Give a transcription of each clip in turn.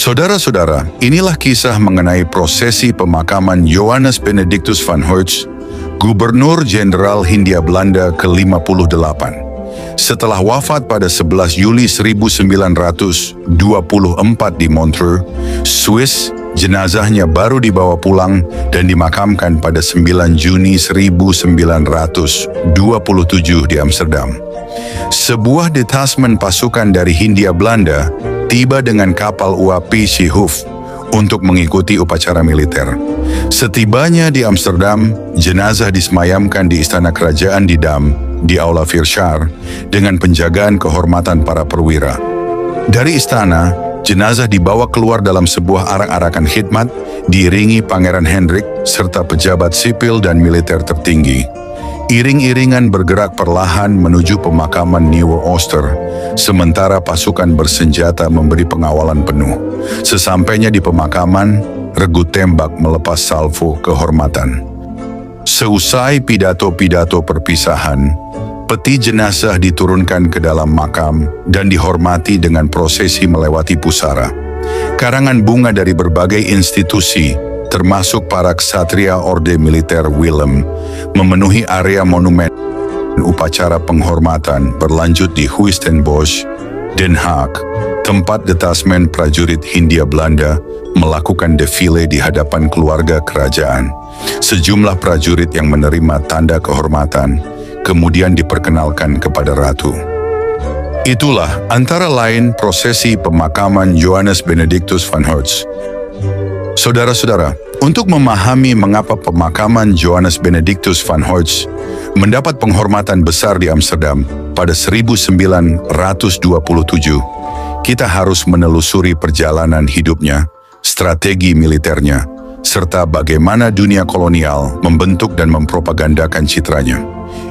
Saudara-saudara, inilah kisah mengenai prosesi pemakaman Johannes Benedictus van Hertz, Gubernur Jenderal Hindia Belanda ke-58. Setelah wafat pada 11 Juli 1924 di Montreux, Swiss, jenazahnya baru dibawa pulang dan dimakamkan pada 9 Juni 1927 di Amsterdam. Sebuah detasmen pasukan dari Hindia Belanda tiba dengan kapal uap Seehoof untuk mengikuti upacara militer. Setibanya di Amsterdam, jenazah disemayamkan di Istana Kerajaan di Dam, di Aula Virchar, dengan penjagaan kehormatan para perwira. Dari istana, jenazah dibawa keluar dalam sebuah arak-arakan khidmat, diiringi Pangeran Hendrik serta pejabat sipil dan militer tertinggi. Iring-iringan bergerak perlahan menuju pemakaman Nieuwe Ooster, sementara pasukan bersenjata memberi pengawalan penuh. Sesampainya di pemakaman, regu tembak melepas salvo kehormatan. Seusai pidato-pidato perpisahan, peti jenazah diturunkan ke dalam makam dan dihormati dengan prosesi melewati pusara. Karangan bunga dari berbagai institusi, termasuk para ksatria Orde Militer Willem, memenuhi area monumen. Upacara penghormatan berlanjut di Huistenbosch, Den Haag, tempat detasmen prajurit Hindia Belanda melakukan defile di hadapan keluarga kerajaan. Sejumlah prajurit yang menerima tanda kehormatan kemudian diperkenalkan kepada ratu. Itulah antara lain prosesi pemakaman Johannes Benedictus van Hertz. Saudara-saudara, untuk memahami mengapa pemakaman Johannes Benedictus van Hertz mendapat penghormatan besar di Amsterdam pada 1927, kita harus menelusuri perjalanan hidupnya, strategi militernya, serta bagaimana dunia kolonial membentuk dan mempropagandakan citranya.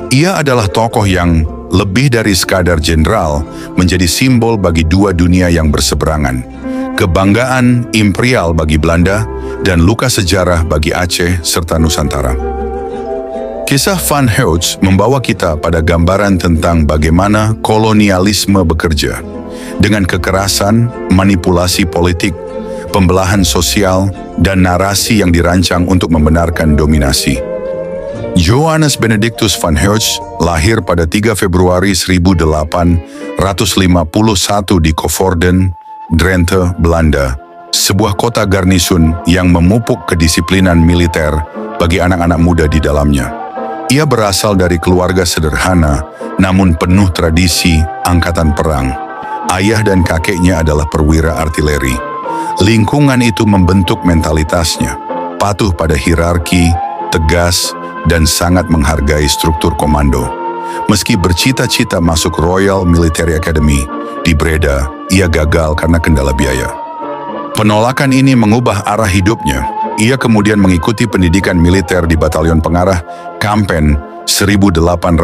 Ia adalah tokoh yang lebih dari sekadar jenderal, menjadi simbol bagi dua dunia yang berseberangan. Kebanggaan imperial bagi Belanda dan luka sejarah bagi Aceh serta Nusantara. Kisah Van Hertz membawa kita pada gambaran tentang bagaimana kolonialisme bekerja. Dengan kekerasan, manipulasi politik, pembelahan sosial, dan narasi yang dirancang untuk membenarkan dominasi. Johannes Benedictus van Hertz lahir pada 3 Februari 1851 di Coevorden, Drenthe, Belanda, sebuah kota garnisun yang memupuk kedisiplinan militer bagi anak-anak muda di dalamnya. Ia berasal dari keluarga sederhana, namun penuh tradisi angkatan perang. Ayah dan kakeknya adalah perwira artileri. Lingkungan itu membentuk mentalitasnya, patuh pada hierarki, tegas, dan sangat menghargai struktur komando. Meski bercita-cita masuk Royal Military Academy di Breda, ia gagal karena kendala biaya. Penolakan ini mengubah arah hidupnya. Ia kemudian mengikuti pendidikan militer di Batalion Pengarah Kampen 1867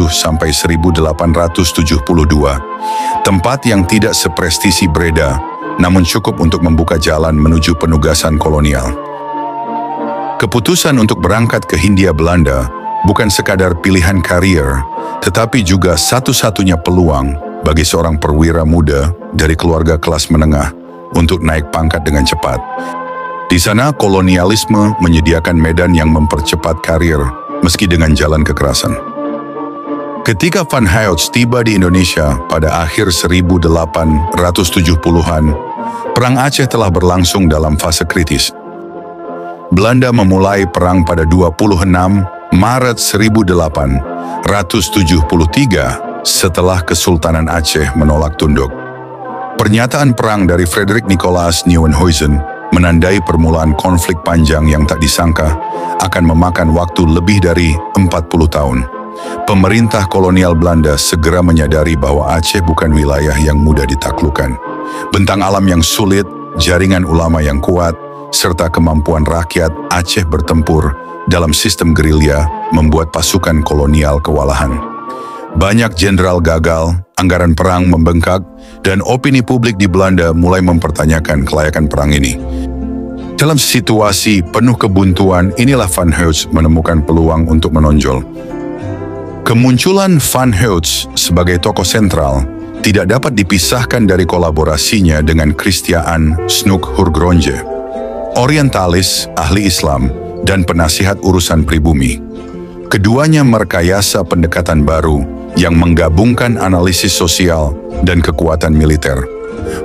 sampai 1872, tempat yang tidak seprestisi Breda, namun cukup untuk membuka jalan menuju penugasan kolonial. Keputusan untuk berangkat ke Hindia Belanda bukan sekadar pilihan karier, tetapi juga satu-satunya peluang bagi seorang perwira muda dari keluarga kelas menengah untuk naik pangkat dengan cepat. Di sana, kolonialisme menyediakan medan yang mempercepat karir, meski dengan jalan kekerasan. Ketika Van Hertz tiba di Indonesia pada akhir 1870-an, Perang Aceh telah berlangsung dalam fase kritis. Belanda memulai perang pada 26 Maret 1873 setelah Kesultanan Aceh menolak tunduk. Pernyataan perang dari Frederik Nicolaas Nieuwenhuizen menandai permulaan konflik panjang yang tak disangka akan memakan waktu lebih dari 40 tahun. Pemerintah kolonial Belanda segera menyadari bahwa Aceh bukan wilayah yang mudah ditaklukkan. Bentang alam yang sulit, jaringan ulama yang kuat, serta kemampuan rakyat Aceh bertempur dalam sistem gerilya membuat pasukan kolonial kewalahan. Banyak jenderal gagal, anggaran perang membengkak, dan opini publik di Belanda mulai mempertanyakan kelayakan perang ini. Dalam situasi penuh kebuntuan, inilah Van Hertz menemukan peluang untuk menonjol. Kemunculan Van Hertz sebagai tokoh sentral tidak dapat dipisahkan dari kolaborasinya dengan Christiaan Snoeck-Hoergronje, orientalis, ahli Islam, dan penasihat urusan pribumi. Keduanya merekayasa pendekatan baru yang menggabungkan analisis sosial dan kekuatan militer,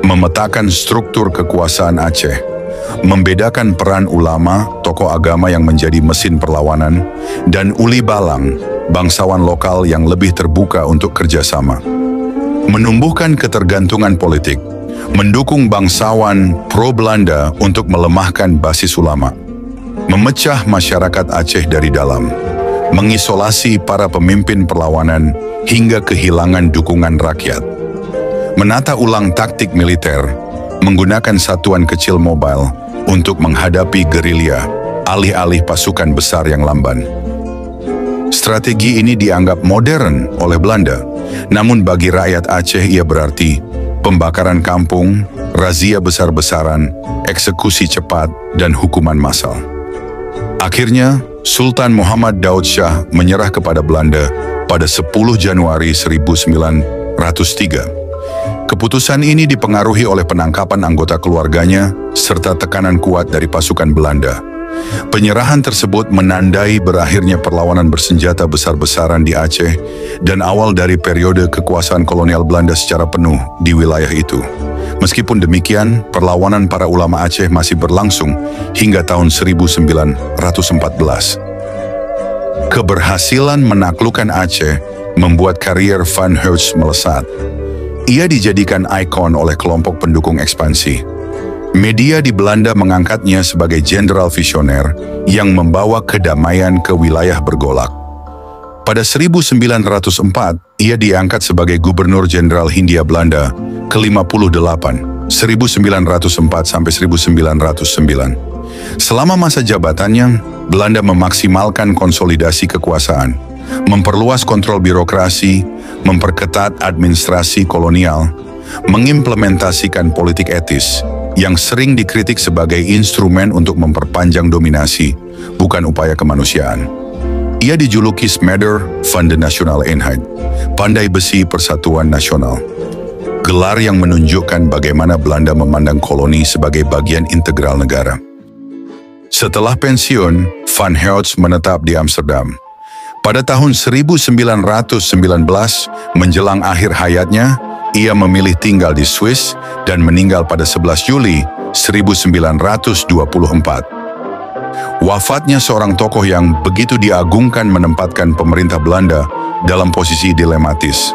memetakan struktur kekuasaan Aceh, membedakan peran ulama, tokoh agama yang menjadi mesin perlawanan, dan uli balang, bangsawan lokal yang lebih terbuka untuk kerjasama. Menumbuhkan ketergantungan politik, mendukung bangsawan pro-Belanda untuk melemahkan basis ulama, memecah masyarakat Aceh dari dalam, mengisolasi para pemimpin perlawanan hingga kehilangan dukungan rakyat, menata ulang taktik militer, menggunakan satuan kecil mobile untuk menghadapi gerilya, alih-alih pasukan besar yang lamban. Strategi ini dianggap modern oleh Belanda, namun bagi rakyat Aceh ia berarti pembakaran kampung, razia besar-besaran, eksekusi cepat, dan hukuman massal. Akhirnya, Sultan Muhammad Daud Shah menyerah kepada Belanda pada 10 Januari 1903. Keputusan ini dipengaruhi oleh penangkapan anggota keluarganya serta tekanan kuat dari pasukan Belanda. Penyerahan tersebut menandai berakhirnya perlawanan bersenjata besar-besaran di Aceh dan awal dari periode kekuasaan kolonial Belanda secara penuh di wilayah itu. Meskipun demikian, perlawanan para ulama Aceh masih berlangsung hingga tahun 1914. Keberhasilan menaklukkan Aceh membuat karier Van Heerts melesat. Ia dijadikan ikon oleh kelompok pendukung ekspansi. Media di Belanda mengangkatnya sebagai jenderal visioner yang membawa kedamaian ke wilayah bergolak. Pada 1904, ia diangkat sebagai Gubernur Jenderal Hindia Belanda ke-58, 1904–1909. Selama masa jabatannya, Belanda memaksimalkan konsolidasi kekuasaan, memperluas kontrol birokrasi, memperketat administrasi kolonial, mengimplementasikan politik etis, yang sering dikritik sebagai instrumen untuk memperpanjang dominasi, bukan upaya kemanusiaan. Ia dijuluki Smeder van de Nationale Eenheid, pandai besi persatuan nasional. Gelar yang menunjukkan bagaimana Belanda memandang koloni sebagai bagian integral negara. Setelah pensiun, Van Heerts menetap di Amsterdam. Pada tahun 1919, menjelang akhir hayatnya, ia memilih tinggal di Swiss dan meninggal pada 11 Juli 1924. Wafatnya seorang tokoh yang begitu diagungkan menempatkan pemerintah Belanda dalam posisi dilematis.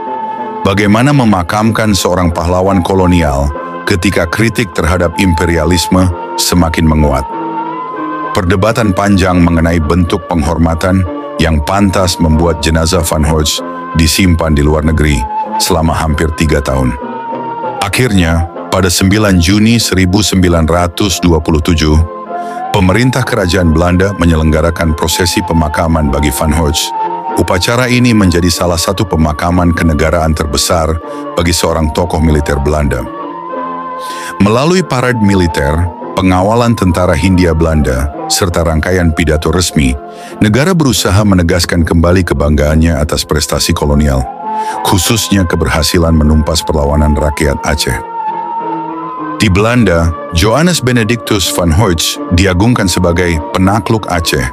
Bagaimana memakamkan seorang pahlawan kolonial ketika kritik terhadap imperialisme semakin menguat? Perdebatan panjang mengenai bentuk penghormatan yang pantas membuat jenazah Van Heerts disimpan di luar negeri selama hampir 3 tahun. Akhirnya, pada 9 Juni 1927, pemerintah kerajaan Belanda menyelenggarakan prosesi pemakaman bagi Van Heerts. Upacara ini menjadi salah satu pemakaman kenegaraan terbesar bagi seorang tokoh militer Belanda. Melalui parade militer, pengawalan tentara Hindia Belanda, serta rangkaian pidato resmi, negara berusaha menegaskan kembali kebanggaannya atas prestasi kolonial, khususnya keberhasilan menumpas perlawanan rakyat Aceh. Di Belanda, Johannes Benedictus van Heerts diagungkan sebagai penakluk Aceh.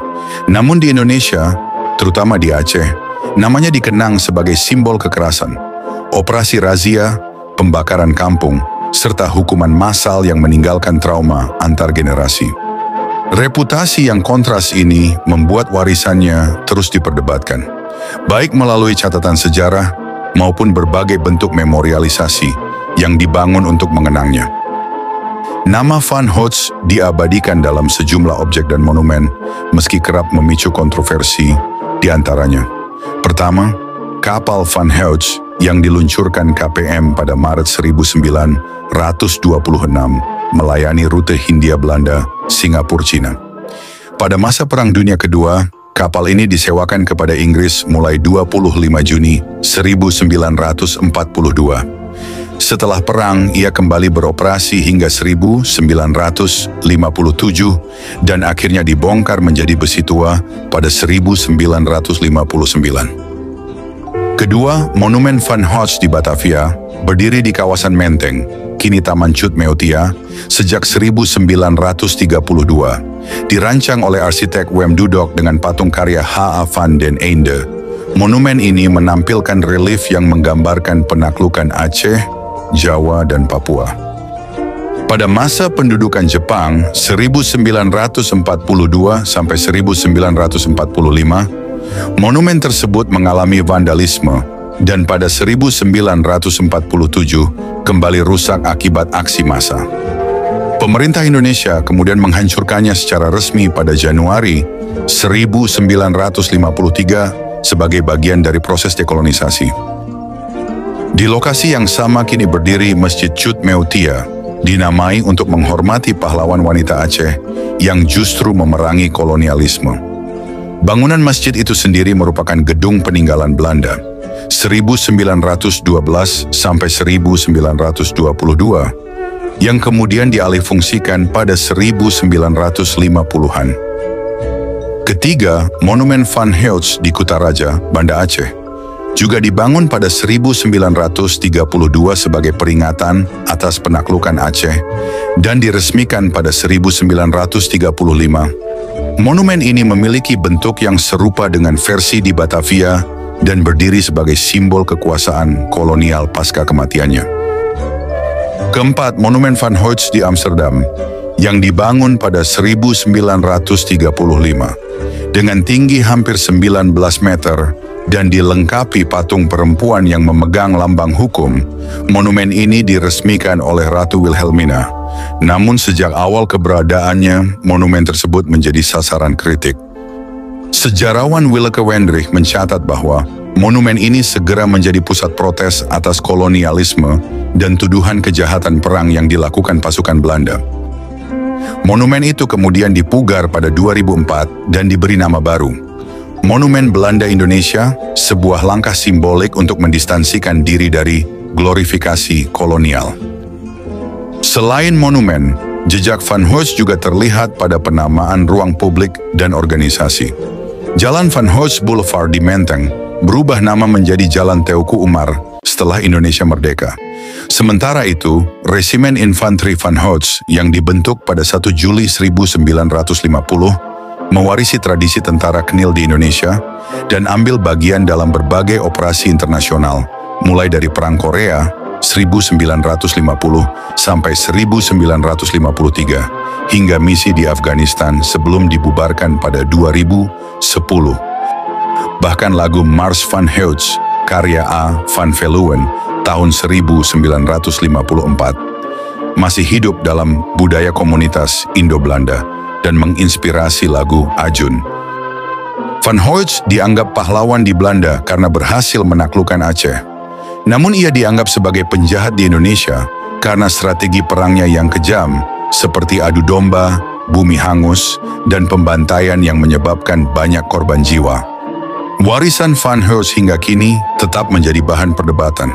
Namun di Indonesia, terutama di Aceh, namanya dikenang sebagai simbol kekerasan, operasi razia, pembakaran kampung, serta hukuman massal yang meninggalkan trauma antar generasi. Reputasi yang kontras ini membuat warisannya terus diperdebatkan, baik melalui catatan sejarah maupun berbagai bentuk memorialisasi yang dibangun untuk mengenangnya. Nama Van Heerts diabadikan dalam sejumlah objek dan monumen, meski kerap memicu kontroversi di antaranya. Pertama, kapal Van Heerts yang diluncurkan KPM pada Maret 1926 melayani rute Hindia Belanda, Singapura, Cina. Pada masa Perang Dunia Kedua, kapal ini disewakan kepada Inggris mulai 25 Juni 1942. Setelah perang, ia kembali beroperasi hingga 1957 dan akhirnya dibongkar menjadi besi tua pada 1959. Kedua, Monumen Van Heerts di Batavia berdiri di kawasan Menteng, kini Taman Cut Meotia, sejak 1932. Dirancang oleh arsitek Wim Dudok dengan patung karya H.A. van den Einde. Monumen ini menampilkan relief yang menggambarkan penaklukan Aceh, Jawa, dan Papua. Pada masa pendudukan Jepang 1942 sampai 1945, monumen tersebut mengalami vandalisme dan pada 1947 kembali rusak akibat aksi massa. Pemerintah Indonesia kemudian menghancurkannya secara resmi pada Januari 1953 sebagai bagian dari proses dekolonisasi. Di lokasi yang sama kini berdiri Masjid Cut Meotia, dinamai untuk menghormati pahlawan wanita Aceh yang justru memerangi kolonialisme. Bangunan masjid itu sendiri merupakan gedung peninggalan Belanda 1912 sampai 1922 yang kemudian dialihfungsikan pada 1950-an. Ketiga, Monumen Van Heut di Kutaraja, Banda Aceh, juga dibangun pada 1932 sebagai peringatan atas penaklukan Aceh dan diresmikan pada 1935. Monumen ini memiliki bentuk yang serupa dengan versi di Batavia dan berdiri sebagai simbol kekuasaan kolonial pasca kematiannya. Keempat, Monumen Van Heut di Amsterdam yang dibangun pada 1935 dengan tinggi hampir 19 meter dan dilengkapi patung perempuan yang memegang lambang hukum. Monumen ini diresmikan oleh Ratu Wilhelmina. Namun sejak awal keberadaannya, monumen tersebut menjadi sasaran kritik. Sejarawan Willeke Wendrich mencatat bahwa monumen ini segera menjadi pusat protes atas kolonialisme dan tuduhan kejahatan perang yang dilakukan pasukan Belanda. Monumen itu kemudian dipugar pada 2004 dan diberi nama baru, Monumen Belanda Indonesia, sebuah langkah simbolik untuk mendistansikan diri dari glorifikasi kolonial. Selain monumen, jejak Van Heut juga terlihat pada penamaan ruang publik dan organisasi. Jalan Van Heut Boulevard di Menteng berubah nama menjadi Jalan Teuku Umar setelah Indonesia merdeka. Sementara itu, Resimen Infanteri Van Heut yang dibentuk pada 1 Juli 1950 mewarisi tradisi tentara Knil di Indonesia dan ambil bagian dalam berbagai operasi internasional, mulai dari Perang Korea 1950 sampai 1953 hingga misi di Afghanistan sebelum dibubarkan pada 2010. Bahkan lagu Mars Van Heut karya A. van Veluwen tahun 1954 masih hidup dalam budaya komunitas Indo-Belanda dan menginspirasi lagu Ajun. Van Heut dianggap pahlawan di Belanda karena berhasil menaklukkan Aceh. Namun ia dianggap sebagai penjahat di Indonesia karena strategi perangnya yang kejam, seperti adu domba, bumi hangus, dan pembantaian yang menyebabkan banyak korban jiwa. Warisan Van Heut hingga kini tetap menjadi bahan perdebatan.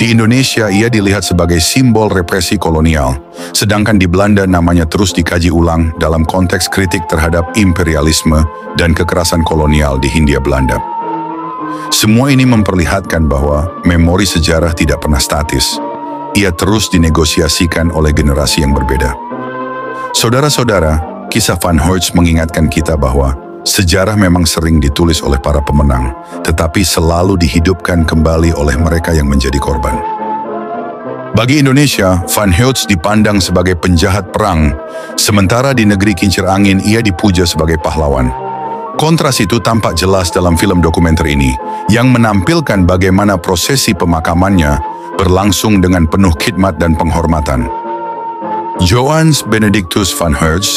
Di Indonesia ia dilihat sebagai simbol represi kolonial, sedangkan di Belanda namanya terus dikaji ulang dalam konteks kritik terhadap imperialisme dan kekerasan kolonial di Hindia Belanda. Semua ini memperlihatkan bahwa memori sejarah tidak pernah statis. Ia terus dinegosiasikan oleh generasi yang berbeda. Saudara-saudara, kisah Van Heut mengingatkan kita bahwa sejarah memang sering ditulis oleh para pemenang, tetapi selalu dihidupkan kembali oleh mereka yang menjadi korban. Bagi Indonesia, Van Heut dipandang sebagai penjahat perang, sementara di negeri kincir angin ia dipuja sebagai pahlawan. Kontras itu tampak jelas dalam film dokumenter ini, yang menampilkan bagaimana prosesi pemakamannya berlangsung dengan penuh khidmat dan penghormatan. Johannes Benedictus Van Heut,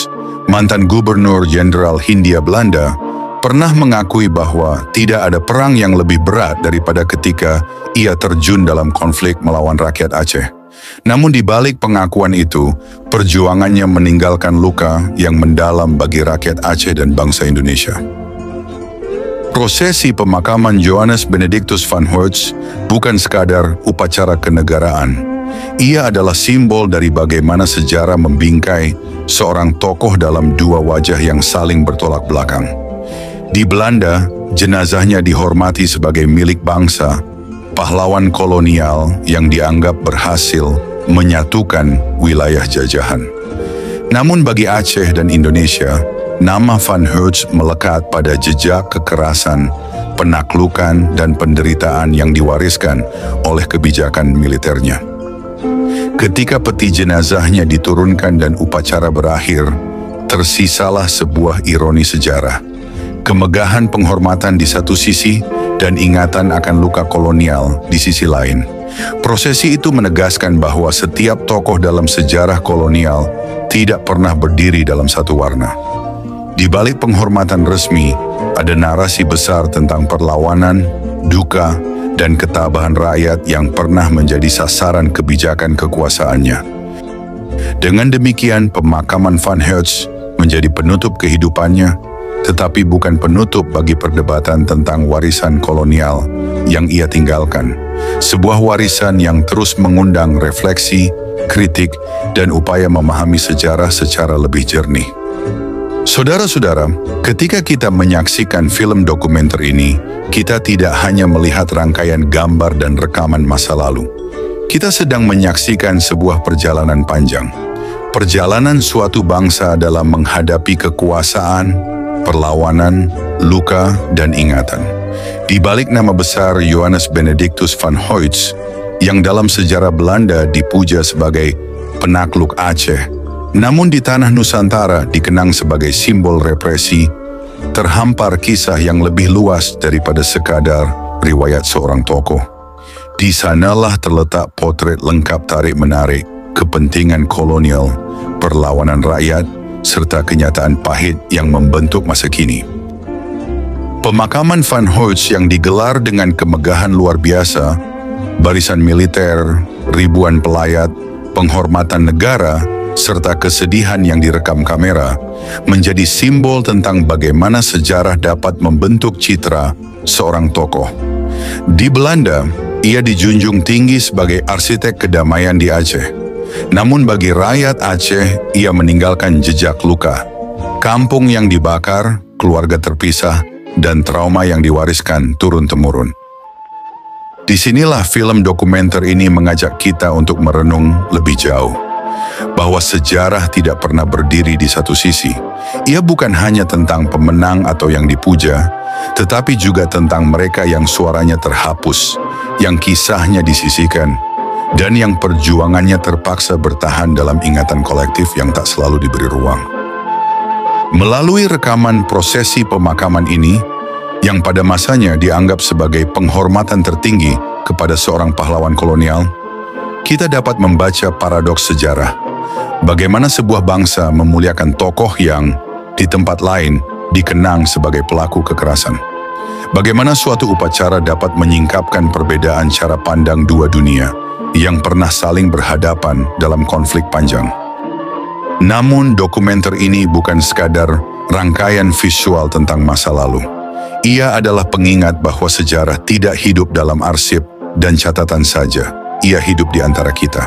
mantan Gubernur Jenderal Hindia Belanda, pernah mengakui bahwa tidak ada perang yang lebih berat daripada ketika ia terjun dalam konflik melawan rakyat Aceh. Namun di balik pengakuan itu, perjuangannya meninggalkan luka yang mendalam bagi rakyat Aceh dan bangsa Indonesia. Prosesi pemakaman Johannes Benedictus Van Heut bukan sekadar upacara kenegaraan. Ia adalah simbol dari bagaimana sejarah membingkai seorang tokoh dalam dua wajah yang saling bertolak belakang. Di Belanda, jenazahnya dihormati sebagai milik bangsa, pahlawan kolonial yang dianggap berhasil menyatukan wilayah jajahan. Namun bagi Aceh dan Indonesia, nama Van Hertz melekat pada jejak kekerasan, penaklukan, dan penderitaan yang diwariskan oleh kebijakan militernya. Ketika peti jenazahnya diturunkan dan upacara berakhir, tersisalah sebuah ironi sejarah. Kemegahan penghormatan di satu sisi dan ingatan akan luka kolonial di sisi lain. Prosesi itu menegaskan bahwa setiap tokoh dalam sejarah kolonial tidak pernah berdiri dalam satu warna. Di balik penghormatan resmi, ada narasi besar tentang perlawanan, duka, dan ketabahan rakyat yang pernah menjadi sasaran kebijakan kekuasaannya. Dengan demikian, pemakaman Van Hertz menjadi penutup kehidupannya, tetapi bukan penutup bagi perdebatan tentang warisan kolonial yang ia tinggalkan. Sebuah warisan yang terus mengundang refleksi, kritik, dan upaya memahami sejarah secara lebih jernih. Saudara-saudara, ketika kita menyaksikan film dokumenter ini, kita tidak hanya melihat rangkaian gambar dan rekaman masa lalu. Kita sedang menyaksikan sebuah perjalanan panjang. Perjalanan suatu bangsa dalam menghadapi kekuasaan, perlawanan, luka, dan ingatan. Di balik nama besar Johannes Benedictus van Huytz, yang dalam sejarah Belanda dipuja sebagai penakluk Aceh, namun di tanah Nusantara dikenang sebagai simbol represi, terhampar kisah yang lebih luas daripada sekadar riwayat seorang tokoh. Di sanalah terletak potret lengkap tarik-menarik, kepentingan kolonial, perlawanan rakyat, serta kenyataan pahit yang membentuk masa kini. Pemakaman Van Huytz yang digelar dengan kemegahan luar biasa, barisan militer, ribuan pelayat, penghormatan negara, serta kesedihan yang direkam kamera, menjadi simbol tentang bagaimana sejarah dapat membentuk citra seorang tokoh. Di Belanda, ia dijunjung tinggi sebagai arsitek kedamaian di Aceh. Namun bagi rakyat Aceh, ia meninggalkan jejak luka. Kampung yang dibakar, keluarga terpisah, dan trauma yang diwariskan turun-temurun. Disinilah film dokumenter ini mengajak kita untuk merenung lebih jauh, bahwa sejarah tidak pernah berdiri di satu sisi. Ia bukan hanya tentang pemenang atau yang dipuja, tetapi juga tentang mereka yang suaranya terhapus, yang kisahnya disisihkan, dan yang perjuangannya terpaksa bertahan dalam ingatan kolektif yang tak selalu diberi ruang. Melalui rekaman prosesi pemakaman ini, yang pada masanya dianggap sebagai penghormatan tertinggi kepada seorang pahlawan kolonial, kita dapat membaca paradoks sejarah. Bagaimana sebuah bangsa memuliakan tokoh yang di tempat lain dikenang sebagai pelaku kekerasan. Bagaimana suatu upacara dapat menyingkapkan perbedaan cara pandang dua dunia yang pernah saling berhadapan dalam konflik panjang. Namun dokumenter ini bukan sekadar rangkaian visual tentang masa lalu. Ia adalah pengingat bahwa sejarah tidak hidup dalam arsip dan catatan saja. Ia hidup di antara kita.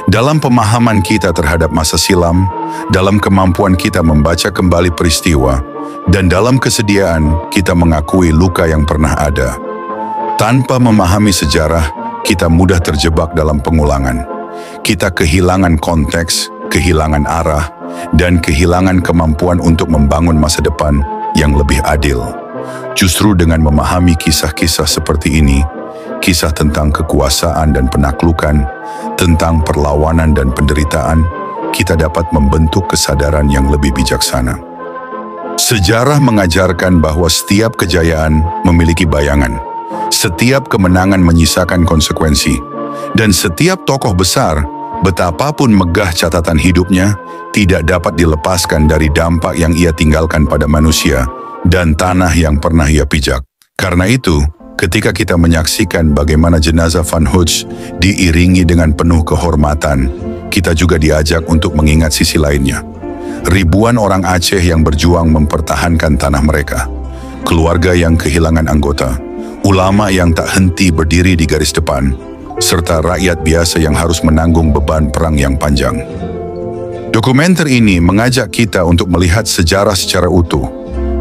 Dalam pemahaman kita terhadap masa silam, dalam kemampuan kita membaca kembali peristiwa, dan dalam kesediaan kita mengakui luka yang pernah ada. Tanpa memahami sejarah, kita mudah terjebak dalam pengulangan. Kita kehilangan konteks, kehilangan arah, dan kehilangan kemampuan untuk membangun masa depan yang lebih adil. Justru dengan memahami kisah-kisah seperti ini, kisah tentang kekuasaan dan penaklukan, tentang perlawanan dan penderitaan, kita dapat membentuk kesadaran yang lebih bijaksana. Sejarah mengajarkan bahwa setiap kejayaan memiliki bayangan, setiap kemenangan menyisakan konsekuensi, dan setiap tokoh besar, betapapun megah catatan hidupnya, tidak dapat dilepaskan dari dampak yang ia tinggalkan pada manusia dan tanah yang pernah ia pijak. Karena itu, ketika kita menyaksikan bagaimana jenazah Van Huytz diiringi dengan penuh kehormatan, kita juga diajak untuk mengingat sisi lainnya. Ribuan orang Aceh yang berjuang mempertahankan tanah mereka, keluarga yang kehilangan anggota, ulama yang tak henti berdiri di garis depan, serta rakyat biasa yang harus menanggung beban perang yang panjang. Dokumenter ini mengajak kita untuk melihat sejarah secara utuh,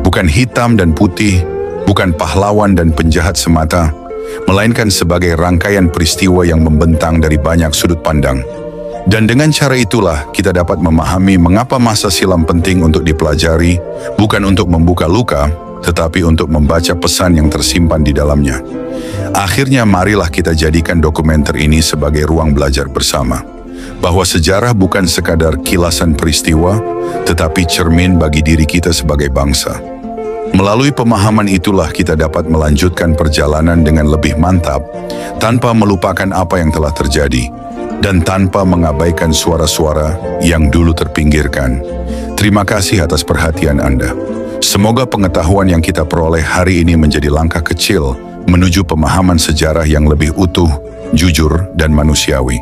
bukan hitam dan putih, bukan pahlawan dan penjahat semata, melainkan sebagai rangkaian peristiwa yang membentang dari banyak sudut pandang. Dan dengan cara itulah kita dapat memahami mengapa masa silam penting untuk dipelajari, bukan untuk membuka luka, tetapi untuk membaca pesan yang tersimpan di dalamnya. Akhirnya marilah kita jadikan dokumenter ini sebagai ruang belajar bersama, bahwa sejarah bukan sekadar kilasan peristiwa, tetapi cermin bagi diri kita sebagai bangsa. Melalui pemahaman itulah kita dapat melanjutkan perjalanan dengan lebih mantap, tanpa melupakan apa yang telah terjadi, dan tanpa mengabaikan suara-suara yang dulu terpinggirkan. Terima kasih atas perhatian Anda. Semoga pengetahuan yang kita peroleh hari ini menjadi langkah kecil menuju pemahaman sejarah yang lebih utuh, jujur, dan manusiawi.